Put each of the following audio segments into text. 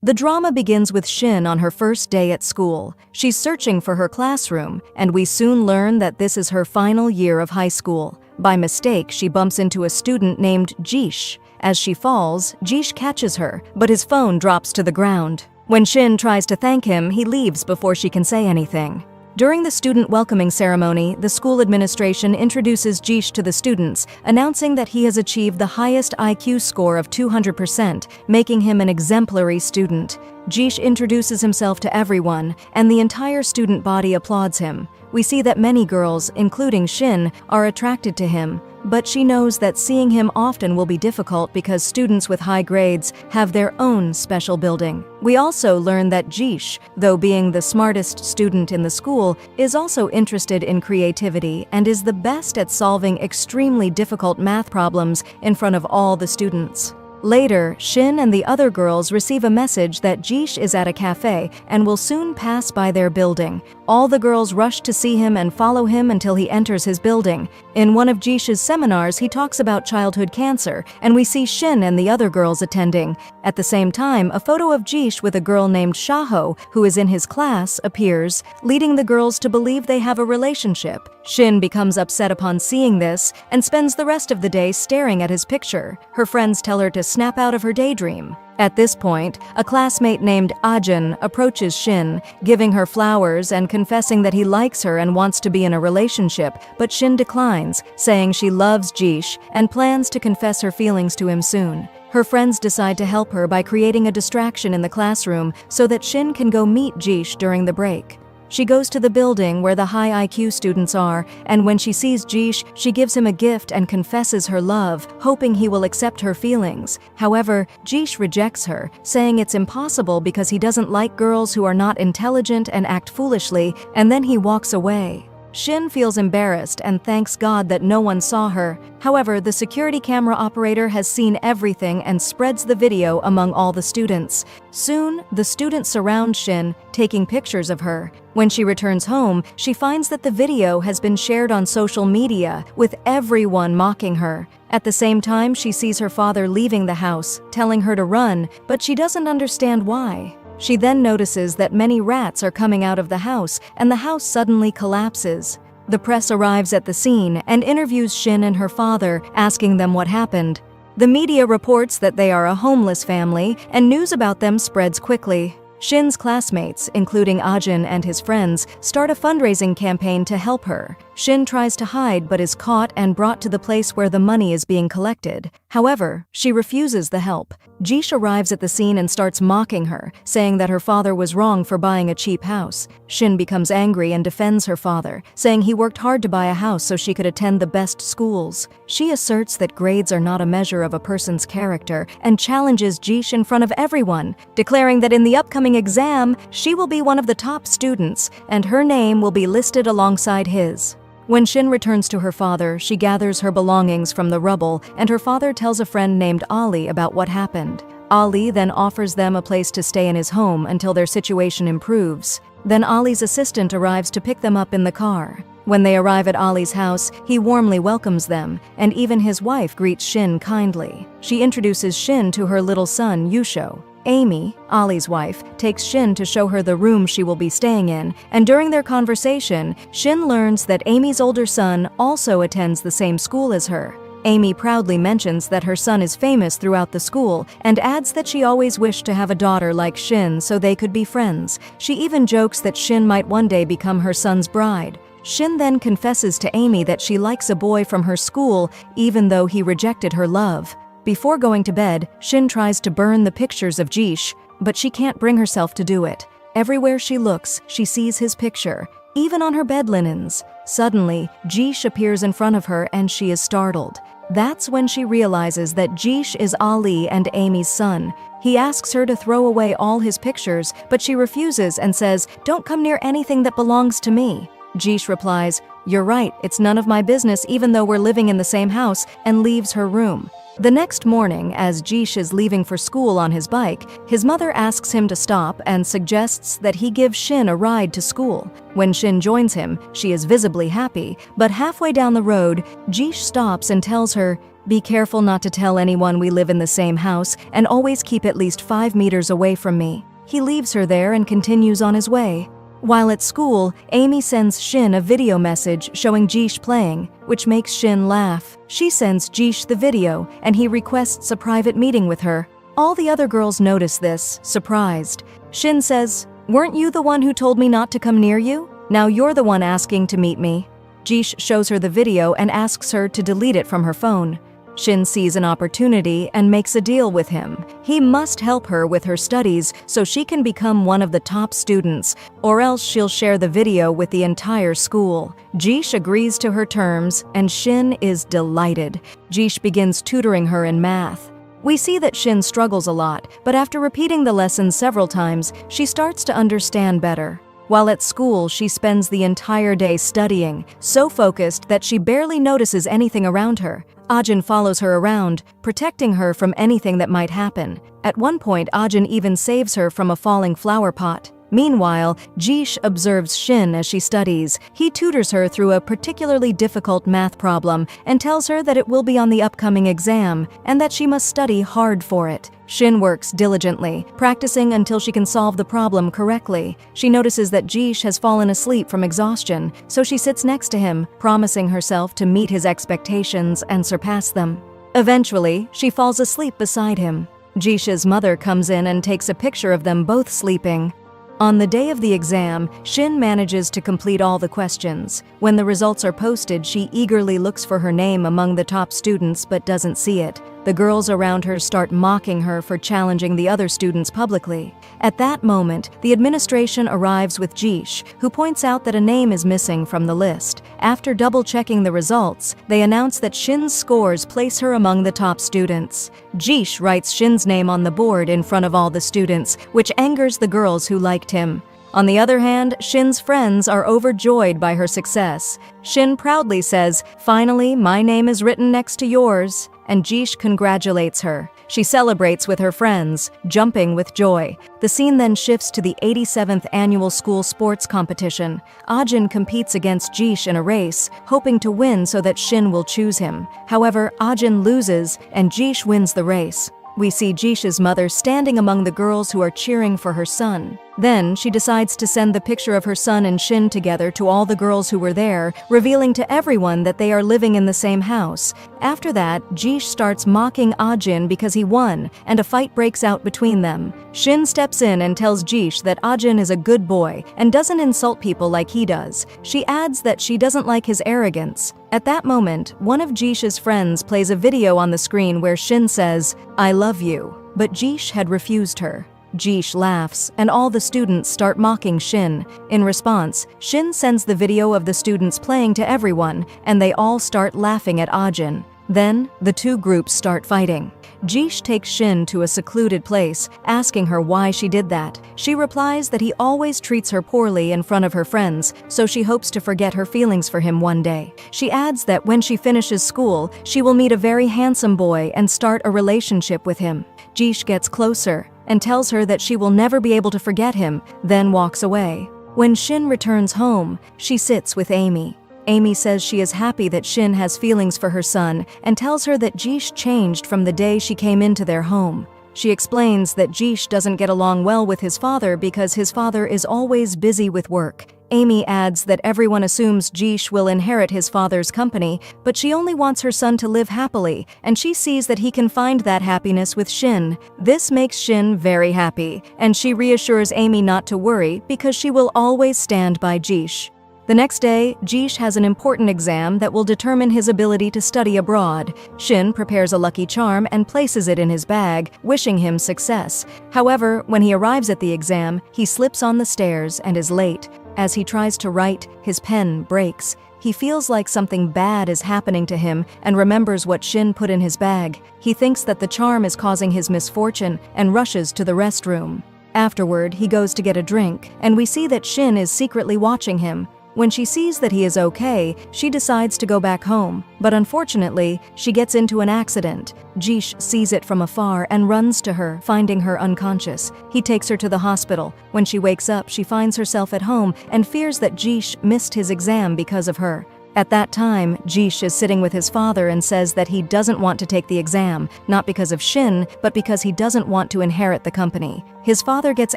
The drama begins with Shin on her first day at school. She's searching for her classroom, and we soon learn that this is her final year of high school. By mistake, she bumps into a student named Jish. As she falls, Jish catches her, but his phone drops to the ground. When Shin tries to thank him, he leaves before she can say anything. During the student welcoming ceremony, the school administration introduces Jish to the students, announcing that he has achieved the highest IQ score of 200%, making him an exemplary student. Jish introduces himself to everyone, and the entire student body applauds him. We see that many girls, including Shin, are attracted to him, but she knows that seeing him often will be difficult because students with high grades have their own special building. We also learn that Jish, though being the smartest student in the school, is also interested in creativity and is the best at solving extremely difficult math problems in front of all the students. Later, Shin and the other girls receive a message that Jish is at a cafe and will soon pass by their building. All the girls rush to see him and follow him until he enters his building. In one of Jish's seminars, he talks about childhood cancer, and we see Shin and the other girls attending. At the same time, a photo of Jish with a girl named Shaho, who is in his class, appears, leading the girls to believe they have a relationship. Shin becomes upset upon seeing this and spends the rest of the day staring at his picture. Her friends tell her to snap out of her daydream. At this point, a classmate named Ajin approaches Shin, giving her flowers and confessing that he likes her and wants to be in a relationship, but Shin declines, saying she loves Jish and plans to confess her feelings to him soon. Her friends decide to help her by creating a distraction in the classroom so that Shin can go meet Jish during the break. She goes to the building where the high IQ students are, and when she sees Jish, she gives him a gift and confesses her love, hoping he will accept her feelings. However, Jish rejects her, saying it's impossible because he doesn't like girls who are not intelligent and act foolishly, and then he walks away. Shin feels embarrassed and thanks God that no one saw her. However, the security camera operator has seen everything and spreads the video among all the students. Soon, the students surround Shin, taking pictures of her. When she returns home, she finds that the video has been shared on social media, with everyone mocking her. At the same time, she sees her father leaving the house, telling her to run, but she doesn't understand why. She then notices that many rats are coming out of the house, and the house suddenly collapses. The press arrives at the scene and interviews Shin and her father, asking them what happened. The media reports that they are a homeless family, and news about them spreads quickly. Shin's classmates, including Ajin and his friends, start a fundraising campaign to help her. Shin tries to hide but is caught and brought to the place where the money is being collected. However, she refuses the help. Jish arrives at the scene and starts mocking her, saying that her father was wrong for buying a cheap house. Shin becomes angry and defends her father, saying he worked hard to buy a house so she could attend the best schools. She asserts that grades are not a measure of a person's character and challenges Jish in front of everyone, declaring that in the upcoming exam, she will be one of the top students and her name will be listed alongside his. When Shin returns to her father, she gathers her belongings from the rubble, and her father tells a friend named Ali about what happened. Ali then offers them a place to stay in his home until their situation improves. Then Ali's assistant arrives to pick them up in the car. When they arrive at Ali's house, he warmly welcomes them, and even his wife greets Shin kindly. She introduces Shin to her little son, Yusho. Amy, Ali's wife, takes Shin to show her the room she will be staying in, and during their conversation, Shin learns that Amy's older son also attends the same school as her. Amy proudly mentions that her son is famous throughout the school and adds that she always wished to have a daughter like Shin so they could be friends. She even jokes that Shin might one day become her son's bride. Shin then confesses to Amy that she likes a boy from her school even though he rejected her love. Before going to bed, Shin tries to burn the pictures of Jish, but she can't bring herself to do it. Everywhere she looks, she sees his picture, even on her bed linens. Suddenly, Jish appears in front of her and she is startled. That's when she realizes that Jish is Ali and Amy's son. He asks her to throw away all his pictures, but she refuses and says, "Don't come near anything that belongs to me." Jish replies, "You're right, it's none of my business even though we're living in the same house," and leaves her room. The next morning, as Jish is leaving for school on his bike, his mother asks him to stop and suggests that he give Shin a ride to school. When Shin joins him, she is visibly happy, but halfway down the road, Jish stops and tells her, Be careful not to tell anyone we live in the same house and always keep at least 5 meters away from me." He leaves her there and continues on his way. While at school, Amy sends Shin a video message showing Jish playing, which makes Shin laugh. She sends Jish the video, and he requests a private meeting with her. All the other girls notice this, surprised. Shin says, "Weren't you the one who told me not to come near you? Now you're the one asking to meet me." Jish shows her the video and asks her to delete it from her phone. Shin sees an opportunity and makes a deal with him. He must help her with her studies so she can become one of the top students, or else she'll share the video with the entire school. Jish agrees to her terms, and Shin is delighted. Jish begins tutoring her in math. We see that Shin struggles a lot, but after repeating the lessons several times, she starts to understand better. While at school, she spends the entire day studying, so focused that she barely notices anything around her. Ajin follows her around, protecting her from anything that might happen. At one point, Ajin even saves her from a falling flower pot. Meanwhile, Jish observes Shin as she studies. He tutors her through a particularly difficult math problem and tells her that it will be on the upcoming exam and that she must study hard for it. Shin works diligently, practicing until she can solve the problem correctly. She notices that Jish has fallen asleep from exhaustion, so she sits next to him, promising herself to meet his expectations and surpass them. Eventually, she falls asleep beside him. Jish's mother comes in and takes a picture of them both sleeping. On the day of the exam, Shin manages to complete all the questions. When the results are posted, she eagerly looks for her name among the top students but doesn't see it. The girls around her start mocking her for challenging the other students publicly. At that moment, the administration arrives with Jish, who points out that a name is missing from the list. After double-checking the results, they announce that Shin's scores place her among the top students. Jish writes Shin's name on the board in front of all the students, which angers the girls who liked him. On the other hand, Shin's friends are overjoyed by her success. Shin proudly says, "Finally, my name is written next to yours," and Jish congratulates her. She celebrates with her friends, jumping with joy. The scene then shifts to the 87th annual school sports competition. Ajin competes against Jish in a race, hoping to win so that Shin will choose him. However, Ajin loses, and Jish wins the race. We see Jish's mother standing among the girls who are cheering for her son. Then, she decides to send the picture of her son and Shin together to all the girls who were there, revealing to everyone that they are living in the same house. After that, Jish starts mocking Ajin because he won, and a fight breaks out between them. Shin steps in and tells Jish that Ajin is a good boy and doesn't insult people like he does. She adds that she doesn't like his arrogance. At that moment, one of Jish's friends plays a video on the screen where Shin says, "I love you," but Jish had refused her. Jish laughs, and all the students start mocking Shin. In response, Shin sends the video of the students playing to everyone, and they all start laughing at Ajin. Then, the two groups start fighting. Jish takes Shin to a secluded place, asking her why she did that. She replies that he always treats her poorly in front of her friends, so she hopes to forget her feelings for him one day. She adds that when she finishes school, she will meet a very handsome boy and start a relationship with him. Jish gets closer and tells her that she will never be able to forget him, then walks away. When Shin returns home, she sits with Amy. Amy says she is happy that Shin has feelings for her son and tells her that Jish changed from the day she came into their home. She explains that Jish doesn't get along well with his father because his father is always busy with work. Amy adds that everyone assumes Jish will inherit his father's company, but she only wants her son to live happily, and she sees that he can find that happiness with Shin. This makes Shin very happy, and she reassures Amy not to worry because she will always stand by Jish. The next day, Jish has an important exam that will determine his ability to study abroad. Shin prepares a lucky charm and places it in his bag, wishing him success. However, when he arrives at the exam, he slips on the stairs and is late. As he tries to write, his pen breaks. He feels like something bad is happening to him and remembers what Shin put in his bag. He thinks that the charm is causing his misfortune and rushes to the restroom. Afterward, he goes to get a drink, and we see that Shin is secretly watching him. When she sees that he is okay, she decides to go back home, but unfortunately, she gets into an accident. Jish sees it from afar and runs to her, finding her unconscious. He takes her to the hospital. When she wakes up, she finds herself at home and fears that Jish missed his exam because of her. At that time, Jish is sitting with his father and says that he doesn't want to take the exam, not because of Shin, but because he doesn't want to inherit the company. His father gets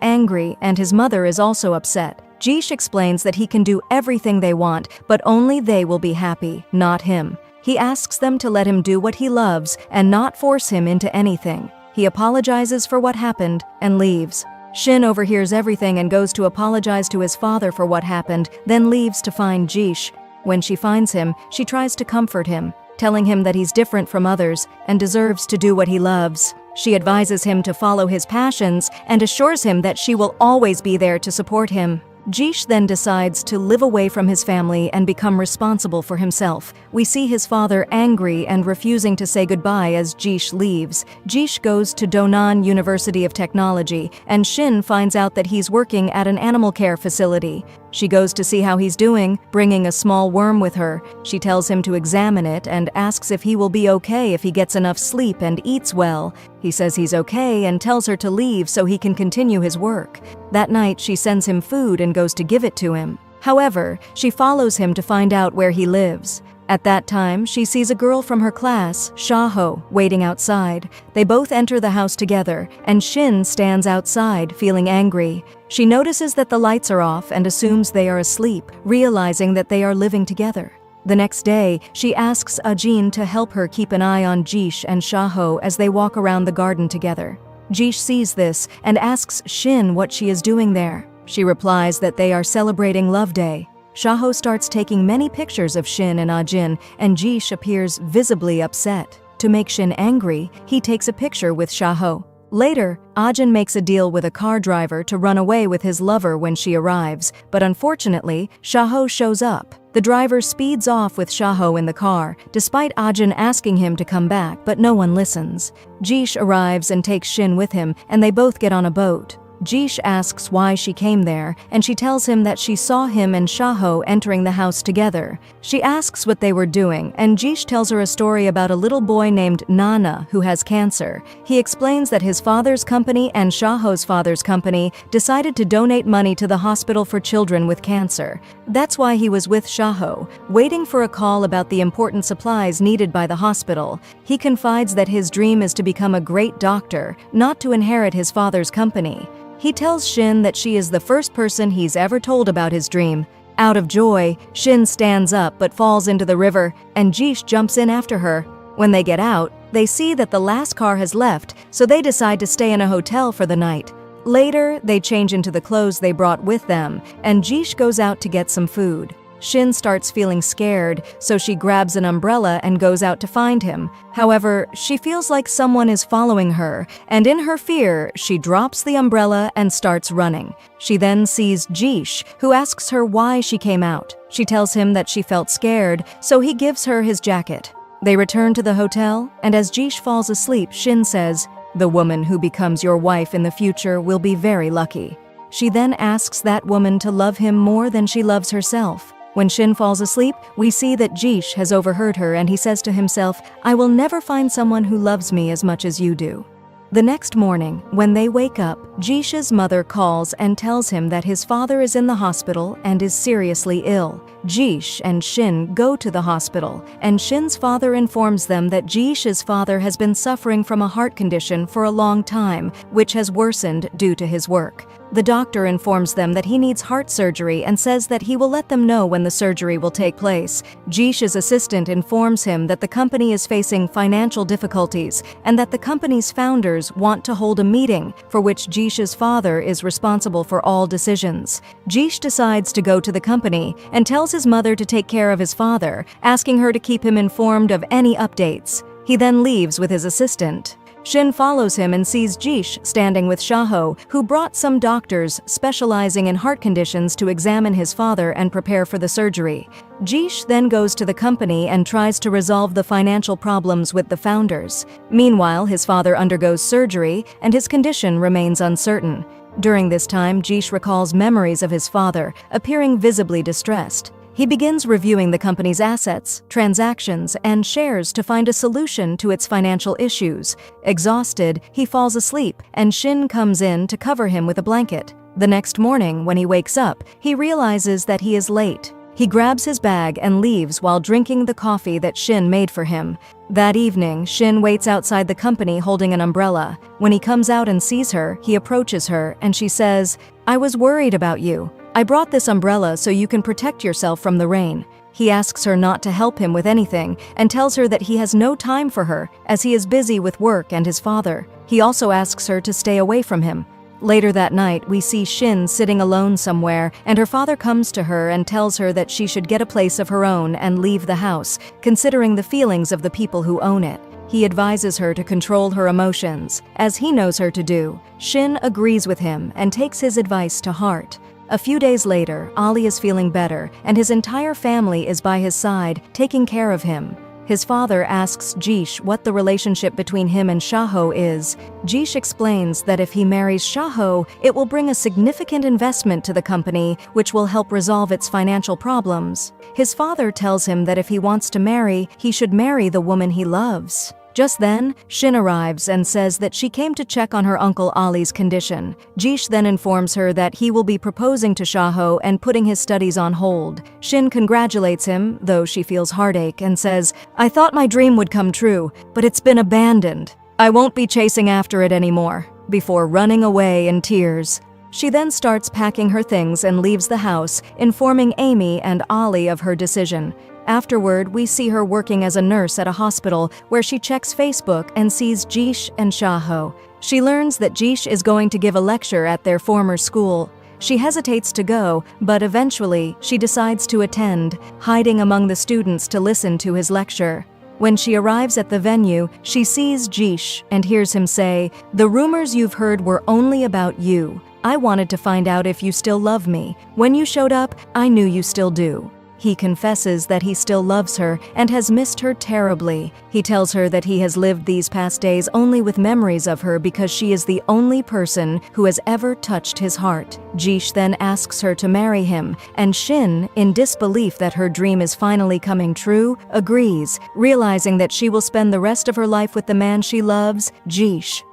angry, and his mother is also upset. Jish explains that he can do everything they want, but only they will be happy, not him. He asks them to let him do what he loves and not force him into anything. He apologizes for what happened and leaves. Shin overhears everything and goes to apologize to his father for what happened, then leaves to find Jish. When she finds him, she tries to comfort him, telling him that he's different from others and deserves to do what he loves. She advises him to follow his passions and assures him that she will always be there to support him. Jish then decides to live away from his family and become responsible for himself. We see his father angry and refusing to say goodbye as Jish leaves. Jish goes to Donan University of Technology, and Shin finds out that he's working at an animal care facility. She goes to see how he's doing, bringing a small worm with her. She tells him to examine it and asks if he will be okay if he gets enough sleep and eats well. He says he's okay and tells her to leave so he can continue his work. That night, she sends him food and goes to give it to him. However, she follows him to find out where he lives. At that time, she sees a girl from her class, Shaho, waiting outside. They both enter the house together, and Shin stands outside, feeling angry. She notices that the lights are off and assumes they are asleep, realizing that they are living together. The next day, she asks Ajin to help her keep an eye on Jish and Shaho as they walk around the garden together. Jish sees this and asks Shin what she is doing there. She replies that they are celebrating Love Day. Shaho starts taking many pictures of Shin and Ajin, and Jish appears visibly upset. To make Shin angry, he takes a picture with Shaho. Later, Ajin makes a deal with a car driver to run away with his lover when she arrives, but unfortunately, Shaho shows up. The driver speeds off with Shaho in the car, despite Ajin asking him to come back, but no one listens. Jish arrives and takes Shin with him, and they both get on a boat. Jish asks why she came there, and she tells him that she saw him and Shaho entering the house together. She asks what they were doing, and Jish tells her a story about a little boy named Nana who has cancer. He explains that his father's company and Shaho's father's company decided to donate money to the hospital for children with cancer. That's why he was with Shaho, waiting for a call about the important supplies needed by the hospital. He confides that his dream is to become a great doctor, not to inherit his father's company. He tells Shin that she is the first person he's ever told about his dream. Out of joy, Shin stands up but falls into the river, and Jish jumps in after her. When they get out, they see that the last car has left, so they decide to stay in a hotel for the night. Later, they change into the clothes they brought with them, and Jish goes out to get some food. Shin starts feeling scared, so she grabs an umbrella and goes out to find him. However, she feels like someone is following her, and in her fear, she drops the umbrella and starts running. She then sees Jish, who asks her why she came out. She tells him that she felt scared, so he gives her his jacket. They return to the hotel, and as Jish falls asleep, Shin says, "The woman who becomes your wife in the future will be very lucky." She then asks that woman to love him more than she loves herself. When Shin falls asleep, we see that Jish has overheard her, and he says to himself, "I will never find someone who loves me as much as you do." The next morning, when they wake up, Jish's mother calls and tells him that his father is in the hospital and is seriously ill. Jish and Shin go to the hospital, and Shin's father informs them that Jish's father has been suffering from a heart condition for a long time, which has worsened due to his work. The doctor informs them that he needs heart surgery and says that he will let them know when the surgery will take place. Jish's assistant informs him that the company is facing financial difficulties and that the company's founders want to hold a meeting for which Jish's father is responsible for all decisions. Jish decides to go to the company and tells his mother to take care of his father, asking her to keep him informed of any updates. He then leaves with his assistant. Shin follows him and sees Jish standing with Shaho, who brought some doctors specializing in heart conditions to examine his father and prepare for the surgery. Jish then goes to the company and tries to resolve the financial problems with the founders. Meanwhile, his father undergoes surgery and his condition remains uncertain. During this time, Jish recalls memories of his father, appearing visibly distressed. He begins reviewing the company's assets, transactions, and shares to find a solution to its financial issues. Exhausted, he falls asleep, and Shin comes in to cover him with a blanket. The next morning, when he wakes up, he realizes that he is late. He grabs his bag and leaves while drinking the coffee that Shin made for him. That evening, Shin waits outside the company holding an umbrella. When he comes out and sees her, he approaches her and she says, "I was worried about you. I brought this umbrella so you can protect yourself from the rain." He asks her not to help him with anything and tells her that he has no time for her as he is busy with work and his father. He also asks her to stay away from him. Later that night, we see Shin sitting alone somewhere, and her father comes to her and tells her that she should get a place of her own and leave the house, considering the feelings of the people who own it. He advises her to control her emotions, as he knows her to do. Shin agrees with him and takes his advice to heart. A few days later, Ali is feeling better, and his entire family is by his side, taking care of him. His father asks Jish what the relationship between him and Shaho is. Jish explains that if he marries Shaho, it will bring a significant investment to the company, which will help resolve its financial problems. His father tells him that if he wants to marry, he should marry the woman he loves. Just then, Shin arrives and says that she came to check on her uncle Ali's condition. Jish then informs her that he will be proposing to Shaho and putting his studies on hold. Shin congratulates him, though she feels heartache, and says, "I thought my dream would come true, but it's been abandoned. I won't be chasing after it anymore," before running away in tears. She then starts packing her things and leaves the house, informing Amy and Ali of her decision. Afterward, we see her working as a nurse at a hospital where she checks Facebook and sees Jish and Shaho. She learns that Jish is going to give a lecture at their former school. She hesitates to go, but eventually she decides to attend, hiding among the students to listen to his lecture. When she arrives at the venue, she sees Jish and hears him say, "The rumors you've heard were only about you. I wanted to find out if you still love me. When you showed up, I knew you still do." He confesses that he still loves her and has missed her terribly. He tells her that he has lived these past days only with memories of her because she is the only person who has ever touched his heart. Jish then asks her to marry him, and Shin, in disbelief that her dream is finally coming true, agrees, realizing that she will spend the rest of her life with the man she loves, Jish.